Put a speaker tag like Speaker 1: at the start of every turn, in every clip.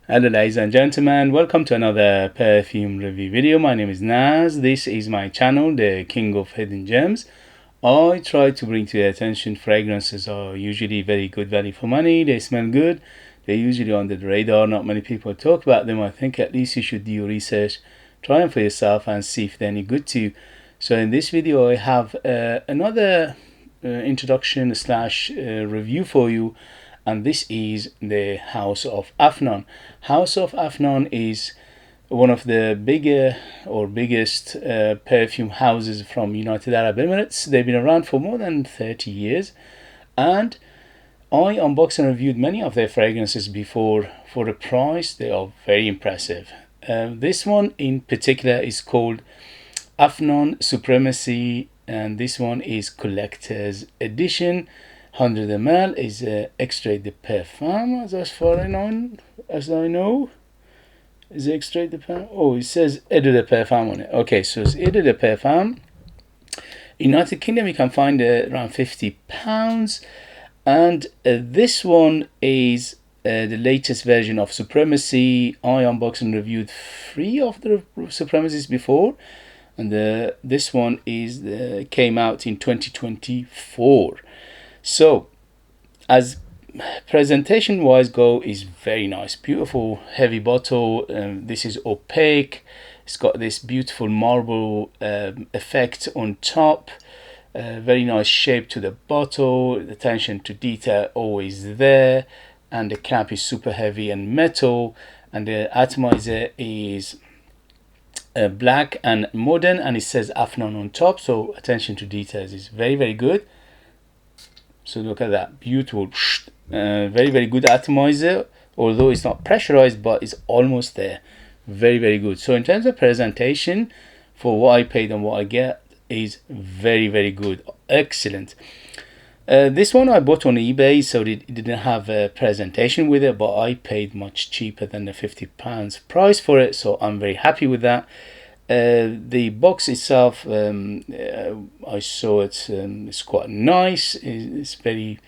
Speaker 1: Hello ladies and gentlemen, welcome to another perfume review video. My name is Naz. This is my channel, the King of Hidden Gems. I try to bring to your attention fragrances are usually very good value for money. They smell good. They're usually under the radar. Not many people talk about them. I think at least you should do your research, try them for yourself and see if they're any good to you. So in this video I have another introduction slash review for you, and this is the House of Afnan. House of Afnan is one of the bigger or biggest perfume houses from United Arab Emirates. They've been around for more than 30 years, and I unboxed and reviewed many of their fragrances before. For the price, they are very impressive. This one in particular is called Afnan Supremacy, and this one is collector's edition. 100 ml is extrait de Perfume, as far as I know. Is it extrait de Perfume? Oh, it says Eau de Perfume on it. Okay, so it's Eau de Perfume. United Kingdom, you can find it around £50. And this one is the latest version of Supremacy. I unboxed and reviewed 3 of the Supremacies before, and this one is came out in 2024. So as presentation wise go, is very nice, beautiful heavy bottle. This is opaque. It's got this beautiful marble effect on top. Very nice shape to the bottle. The attention to detail always there, and the cap is super heavy and metal, and the atomizer is black and modern, and it says Afnan on top, so attention to details is very good. So look at that, beautiful, very good atomizer, although it's not pressurized, but it's almost there. Very good. So in terms of presentation, for what I paid and what I get, is very good, excellent. This one I bought on eBay, so it didn't have a presentation with it, but I paid much cheaper than the £50 price for it, so I'm very happy with that. The box itself, I saw it's quite nice. It's very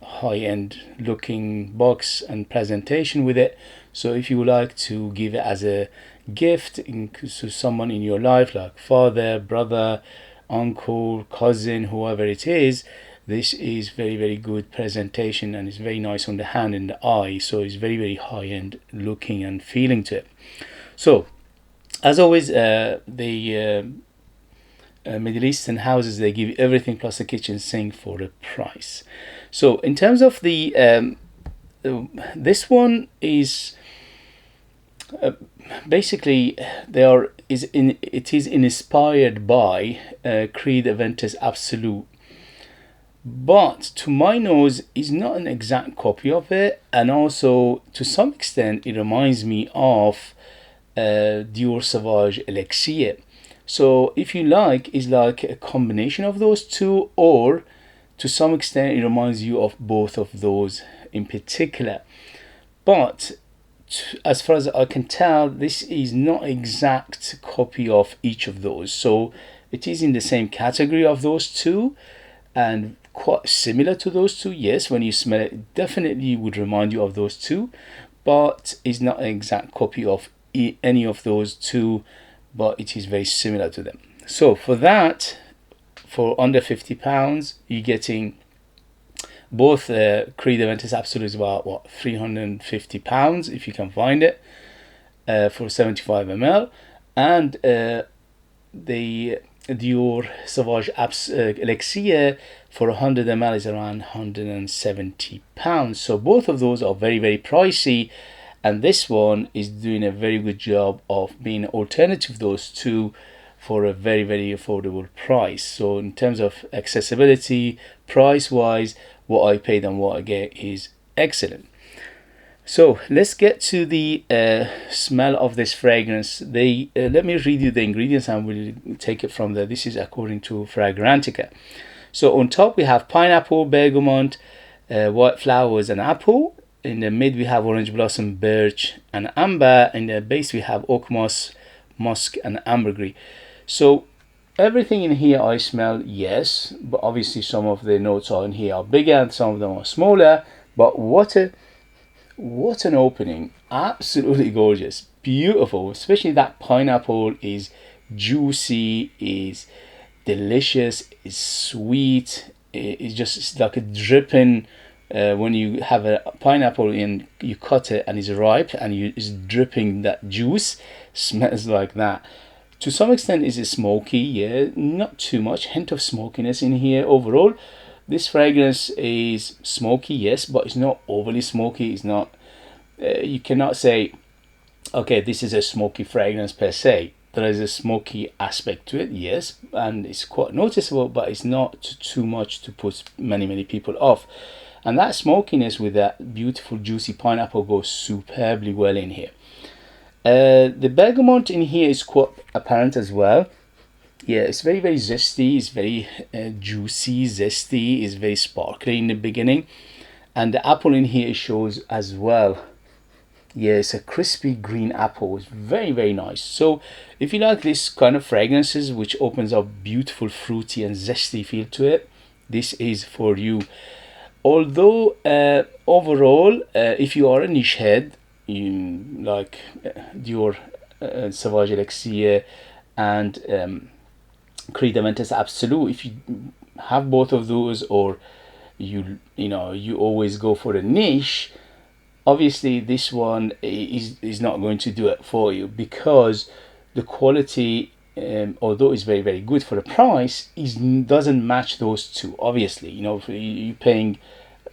Speaker 1: high-end looking box and presentation with it. So if you would like to give it as a gift to someone in your life, like father, brother, uncle, cousin, whoever it is, this is very good presentation, and it's very nice on the hand and the eye. So it's very high-end looking and feeling to it. So as always, the Middle Eastern houses, they give you everything plus a kitchen sink for the price. So in terms of the this one is basically it is inspired by Creed Aventus Absolute, but to my nose is not an exact copy of it, and also to some extent it reminds me of Dior Sauvage Elixir. So if you like, it's like a combination of those two, or to some extent it reminds you of both of those in particular. But as far as I can tell, this is not exact copy of each of those. So it is in the same category of those two, and quite similar to those two. Yes, when you smell it, it definitely would remind you of those two, but it's not an exact copy of any of those two, but it is very similar to them. So for that, for under £50, you're getting both Creed Aventus Absolute is about what, £350 if you can find it, for 75 ml, and the Dior Sauvage Elixir for 100 ml is around £170. So both of those are very pricey, and this one is doing a very good job of being an alternative to those two for a very affordable price. So in terms of accessibility, price wise, what I paid and what I get is excellent. So let's get to the smell of this fragrance. Let me read you the ingredients and we'll take it from there. This is according to Fragrantica. So on top we have pineapple, bergamot, white flowers and apple. In the mid we have orange blossom, birch and amber. In the base we have oak moss, musk and ambergris. So everything in here I smell, yes, but obviously some of the notes are in here are bigger and some of them are smaller. But what what an opening. Absolutely gorgeous, beautiful, especially that pineapple is juicy, is delicious, is sweet. It's just like a dripping. When you have a pineapple and you cut it and it's ripe and it's dripping that juice, smells like that. To some extent, is it smoky? Yeah, not too much. Hint of smokiness in here. Overall, this fragrance is smoky, yes, but it's not overly smoky. It's not. You cannot say, okay, this is a smoky fragrance per se. There is a smoky aspect to it, yes, and it's quite noticeable, but it's not too much to put many people off. And that smokiness with that beautiful juicy pineapple goes superbly well in here. The bergamot in here is quite apparent as well. Yeah, it's very zesty, it's very juicy, zesty, it's very sparkly in the beginning. And the apple in here shows as well. Yeah, it's a crispy green apple. It's very nice. So if you like this kind of fragrances which opens up beautiful fruity and zesty feel to it, this is for you. Although overall, if you are a niche head, you like Dior Sauvage Elixir and Creed Aventus Absolute, if you have both of those, or you always go for a niche, obviously this one is not going to do it for you, because the quality, although it's very good for the price, doesn't match those two. Obviously, you're paying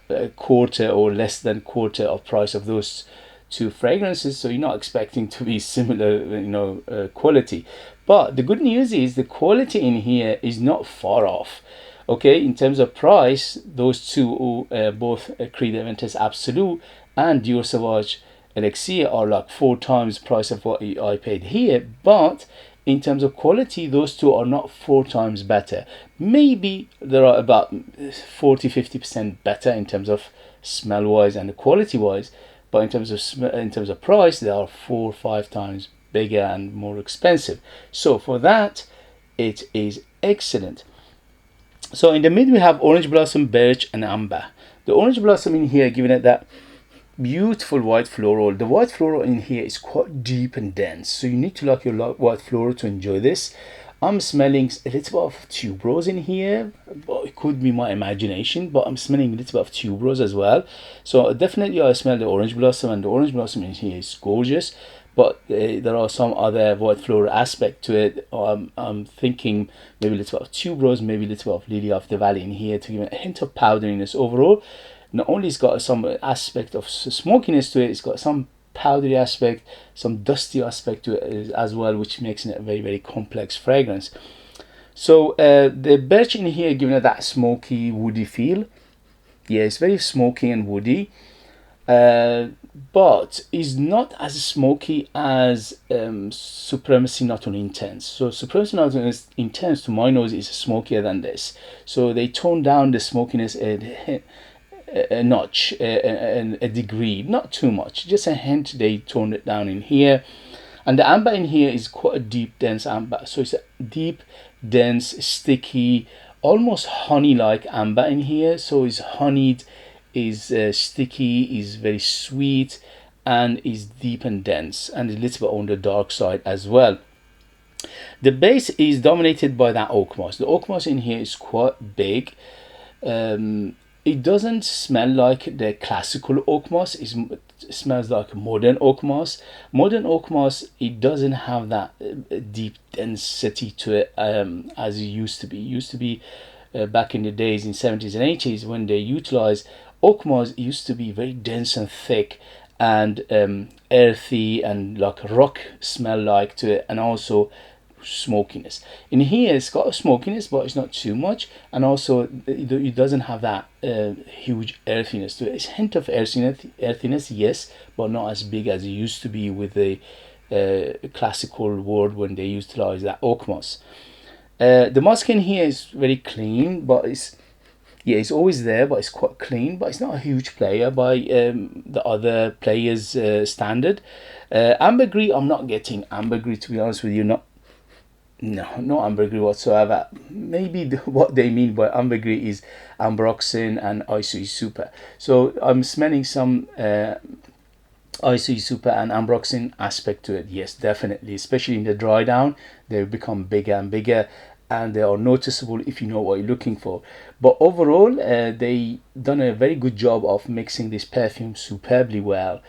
Speaker 1: a quarter or less than quarter of price of those two fragrances, so you're not expecting to be similar quality. But the good news is the quality in here is not far off. Okay, in terms of price, those two, both Creed Aventus Absolute and Dior Sauvage Elixir, are like 4 times price of what I paid here. But in terms of quality, those two are not 4 times better. Maybe there are about 40-50% better in terms of smell wise and quality wise, but in terms of price, they are 4 or 5 times bigger and more expensive. So for that, it is excellent. So in the mid we have orange blossom, birch and amber. The orange blossom in here, giving it that beautiful white floral. The white floral in here is quite deep and dense, so you need to like your white floral to enjoy this. I'm smelling a little bit of tuberose in here, but it could be my imagination, but I'm smelling a little bit of tuberose as well. So definitely I smell the orange blossom, and the orange blossom in here is gorgeous. But there are some other white floral aspect to it. I'm thinking maybe a little bit of tuberose, maybe a little bit of lily of the valley in here to give it a hint of powderiness. Overall, not only it's got some aspect of smokiness to it, it's got some powdery aspect, some dusty aspect to it as well, which makes it a very complex fragrance. So the birch in here giving it that smoky, woody feel. Yeah, it's very smoky and woody. But is not as smoky as Supremacy Not Only Intense. So Supremacy Not Only Intense, to my nose, is smokier than this. So they toned down the smokiness a notch, a degree, not too much, just a hint. They toned it down in here. And the amber in here is quite a deep, dense amber. So it's a deep, dense, sticky, almost honey-like amber in here. So it's honeyed, is sticky, is very sweet, and is deep and dense, and a little bit on the dark side as well. The base is dominated by that oak moss. The oak moss in here is quite big. It doesn't smell like the classical oak moss. It smells like modern oak moss. Modern oak moss, it doesn't have that deep density to it as it used to be. It used to be back in the days in 70s and 80s when they utilized oak moss. It used to be very dense and thick and earthy and like rock smell like to it, and also smokiness. In here it's got a smokiness, but it's not too much, and also it doesn't have that huge earthiness to it. It's a hint of earthiness, yes, but not as big as it used to be with the classical world when they utilized that oak moss. The musk in here is very clean, but it's always there, but it's quite clean, but it's not a huge player by the other players' standard. Ambergris, I'm not getting ambergris, to be honest with you. No ambergris whatsoever. Maybe what they mean by ambergris is ambroxan and isoe super. So I'm smelling some IC super and unboxing aspect to it. Yes, definitely, especially in the dry down, they become bigger and bigger, and they are noticeable if you know what you're looking for. But overall, they done a very good job of mixing this perfume superbly well.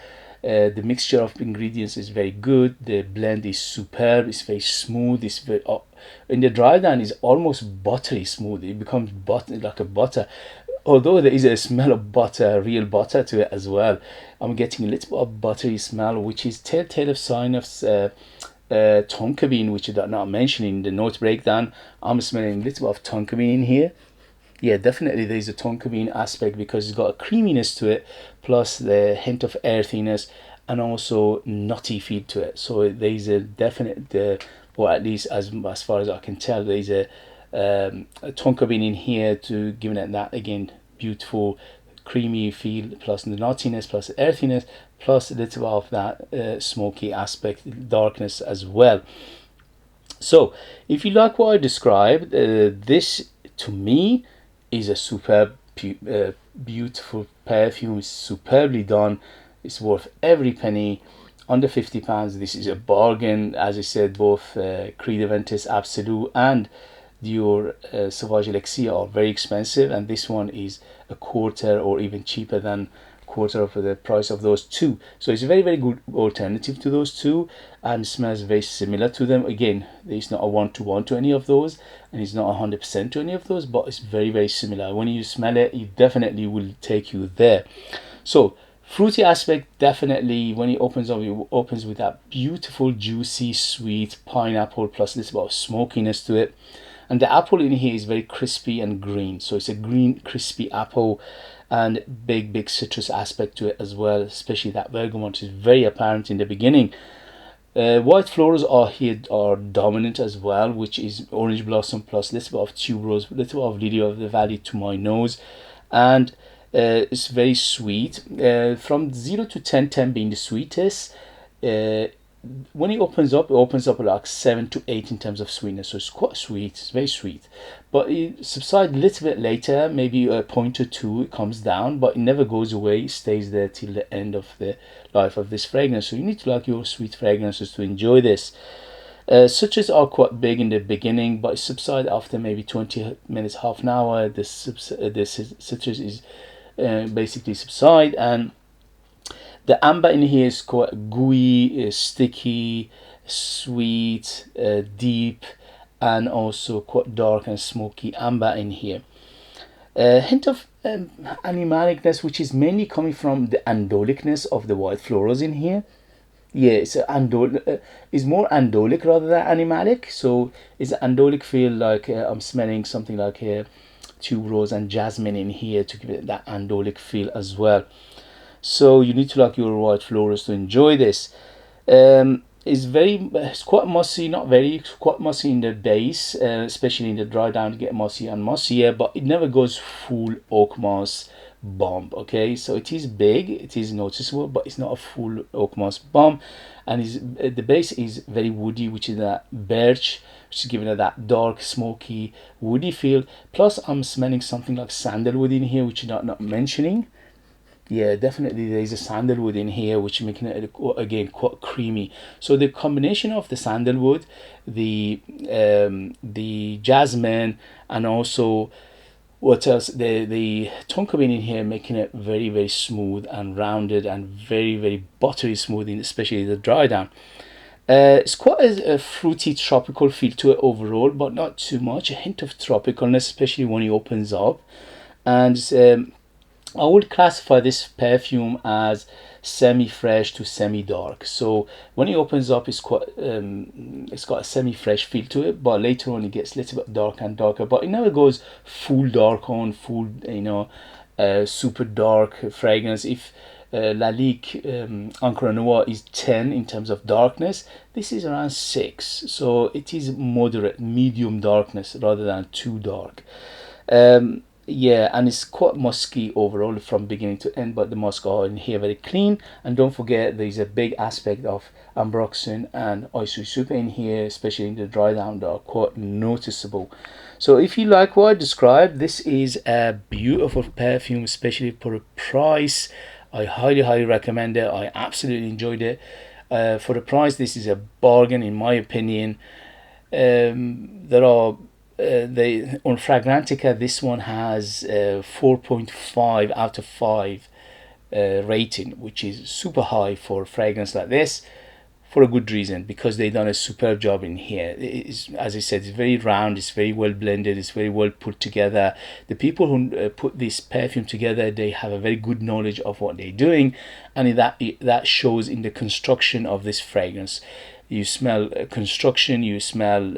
Speaker 1: The mixture of ingredients is very good. The blend is superb. It's very smooth. It's very in the dry down is almost buttery smooth. It becomes butter, like a butter. Although there is a smell of butter, real butter to it as well. I'm getting a little bit of buttery smell, which is telltale of sign of tonka bean, which is not mentioned in the note breakdown. I'm smelling a little bit of tonka bean in here. Yeah, definitely there's a tonka bean aspect because it's got a creaminess to it, plus the hint of earthiness, and also nutty feel to it. So there's a definite, or at least as far as I can tell, there's a tonka bean in here to giving it that again beautiful creamy feel, plus the nuttiness, plus the earthiness, plus a little bit of that smoky aspect, darkness as well. So if you like what I described, this to me is a superb, beautiful perfume. It's superbly done. It's worth every penny. Under £50, this is a bargain. As I said, both Creed Aventus Absolute and Dior Sauvage Elixir are very expensive, and this one is a quarter or even cheaper than quarter of the price of those two. So it's a very, very good alternative to those two, and smells very similar to them. Again, it's not a one-to-one to any of those, and it's not 100% to any of those, but it's very, very similar. When you smell it, it definitely will take you there. So fruity aspect, definitely when it opens up, it opens with that beautiful juicy sweet pineapple plus this bit of smokiness to it. And the apple in here is very crispy and green, so it's a green crispy apple, and big citrus aspect to it as well, especially that bergamot is very apparent in the beginning. White florals are here are dominant as well, which is orange blossom plus little bit of tuberose, little bit of lily of the valley to my nose, and it's very sweet. From 0 to 10, 10 being the sweetest. When it opens up like 7 to 8 in terms of sweetness, so it's quite sweet. It's very sweet, but it subsides a little bit later, maybe a point or two. It comes down, but it never goes away. It stays there till the end of the life of this fragrance. So you need to like your sweet fragrances to enjoy this. Citrus are quite big in the beginning, but it subsides after maybe 20 minutes, half an hour. The citrus is basically subside, and the amber in here is quite gooey, sticky, sweet, deep, and also quite dark and smoky amber in here. A hint of animalicness, which is mainly coming from the andolicness of the white florals in here. Yeah, it's more andolic rather than animalic. So it's an andolic feel, like I'm smelling something like tuberose and jasmine in here to give it that andolic feel as well. So you need to like your white florals to enjoy this. It's quite mossy, not very, it's quite mossy in the base, especially in the dry down to get mossy and mossier, but it never goes full oak moss bomb. Okay, so it is big, it is noticeable, but it's not a full oak moss bomb. And the base is very woody, which is that birch, which is giving it that dark smoky woody feel. Plus I'm smelling something like sandalwood in here, which you're not mentioning. Yeah, definitely there's a sandalwood in here, which making it again quite creamy. So the combination of the sandalwood, the jasmine, and also what else, the tonka bean in here, making it very, very smooth and rounded and very, very buttery smooth, especially the dry down. It's quite a fruity tropical feel to it overall, but not too much. A hint of tropicalness, especially when it opens up. And I would classify this perfume as semi-fresh to semi-dark. So when it opens up, it's got a semi-fresh feel to it, but later on it gets a little bit darker and darker. But it never goes full dark on full, super dark fragrance. If Lalique Encore Noir is 10 in terms of darkness, this is around 6. So it is moderate, medium darkness rather than too dark. Yeah, and it's quite musky overall from beginning to end, but the musk are in here very clean. And don't forget there's a big aspect of ambroxan and oyster soup in here, especially in the dry down, that are quite noticeable. So if you like what I described, this is a beautiful perfume, especially for a price. I highly recommend it. I absolutely enjoyed it. For the price, this is a bargain in my opinion. There are they on Fragrantica. This one has 4.5 out of 5 rating, which is super high for fragrance like this, for a good reason, because they done a superb job in here. It's, as I said, it's very round, it's very well blended, it's very well put together. The people who put this perfume together, they have a very good knowledge of what they're doing, and that shows in the construction of this fragrance. You smell construction, you smell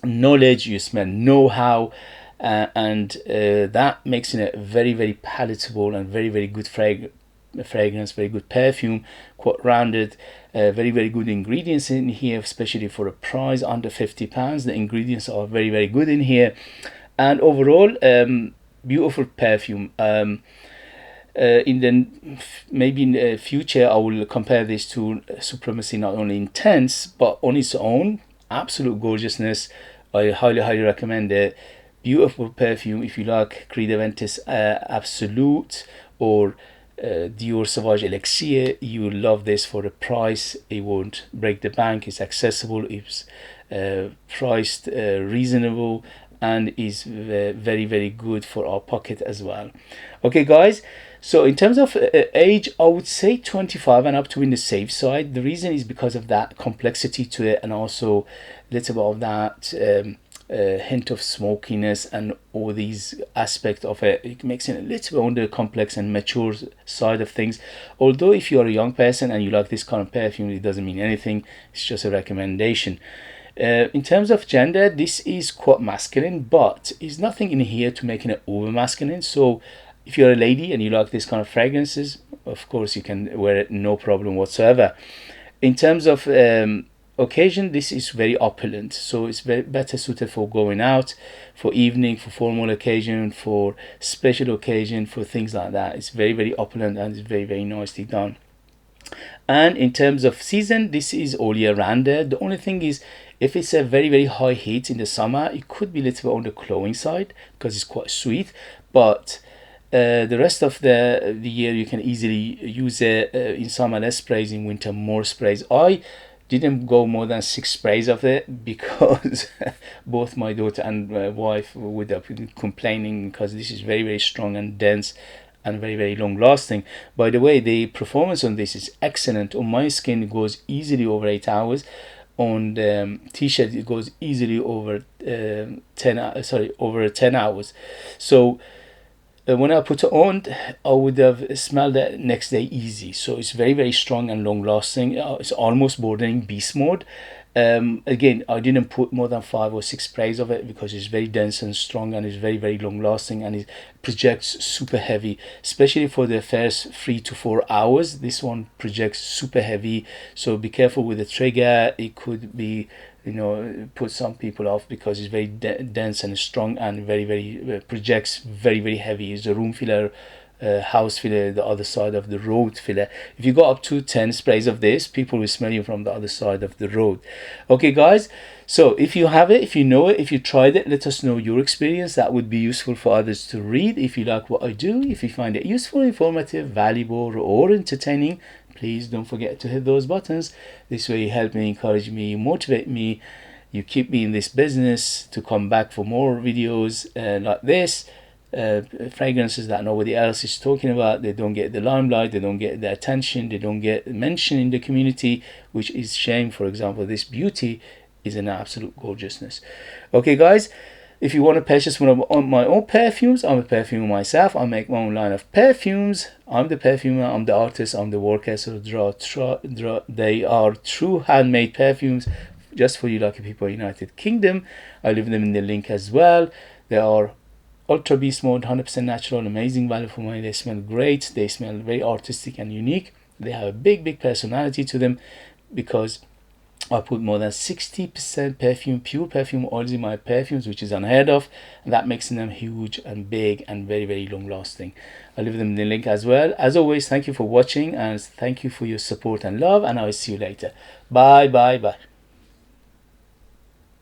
Speaker 1: knowledge, you smell know-how, and that makes it a very palatable and very good fragrance, very good perfume, quite rounded. Very good ingredients in here, especially for a price under £50. The ingredients are very good in here, and overall beautiful perfume. In the maybe in the future I will compare this to Supremacy, not only intense but on its own absolute gorgeousness. I highly recommend it. Beautiful perfume. If you like Creed Aventus Absolute or Dior Sauvage Elixir, you will love this. For the price, it won't break the bank. It's accessible, it's priced reasonable, and is very good for our pocket as well. Okay guys, so in terms of age, I would say 25 and up to in the safe side. The reason is because of that complexity to it, and also a little bit of that hint of smokiness and all these aspects of it. It makes it a little bit on the complex and mature side of things. Although if you are a young person and you like this kind of perfume, it doesn't mean anything, it's just a recommendation. In terms of gender, this is quite masculine, but there's nothing in here to making it over masculine. So if you're a lady and you like this kind of fragrances, of course you can wear it, no problem whatsoever. In terms of occasion, this is very opulent, so it's better suited for going out, for evening, for formal occasion, for special occasion, for things like that. It's very opulent and it's very nicely done. And in terms of season, this is all year round. The only thing is, if it's a very high heat in the summer, it could be a little bit on the cloying side because it's quite sweet, but the rest of the year you can easily use it. In summer less sprays, in winter more sprays. I didn't go more than 6 sprays of it because both my daughter and my wife would have been complaining, because this is very strong and dense and very long lasting. By the way, the performance on this is excellent. On my skin it goes easily over 8 hours. On the t-shirt it goes easily over 10 hours. So when I put it on, I would have smelled that next day easy. So it's very strong and long lasting. It's almost bordering beast mode. Again, I didn't put more than 5 or 6 sprays of it because it's very dense and strong, and it's very long lasting, and it projects super heavy, especially for the first 3 to 4 hours. This one projects super heavy, so be careful with the trigger. It could be, you know, put some people off because it's very dense and strong, and very projects very heavy. It's a room filler, house filler, the other side of the road filler. If you got up to 10 sprays of this, people will smell you from the other side of the road. Okay guys, so if you have it, if you know it, if you tried it, let us know your experience. That would be useful for others to read. If you like what I do, if you find it useful, informative, valuable, or entertaining, please don't forget to hit those buttons. This way you help me, encourage me, motivate me, you keep me in this business to come back for more videos like this. Fragrances that nobody else is talking about. They don't get the limelight, they don't get the attention, they don't get mentioned in the community, which is shame. For example, this beauty is an absolute gorgeousness. Okay guys, if you want to purchase one of my own perfumes, I'm a perfumer myself. I make my own line of perfumes. I'm the perfumer, I'm the artist, I'm the worker. So they are true handmade perfumes just for you lucky people in the United Kingdom. I leave them in the link as well. They are ultra beast mode, 100% natural, amazing value for money. They smell great, they smell very artistic and unique. They have a big personality to them because I put more than 60% perfume, pure perfume oils in my perfumes, which is unheard of, and that makes them huge and big and very long lasting. I'll leave them in the link as well. As always, thank you for watching, and thank you for your support and love, and I'll see you later. Bye.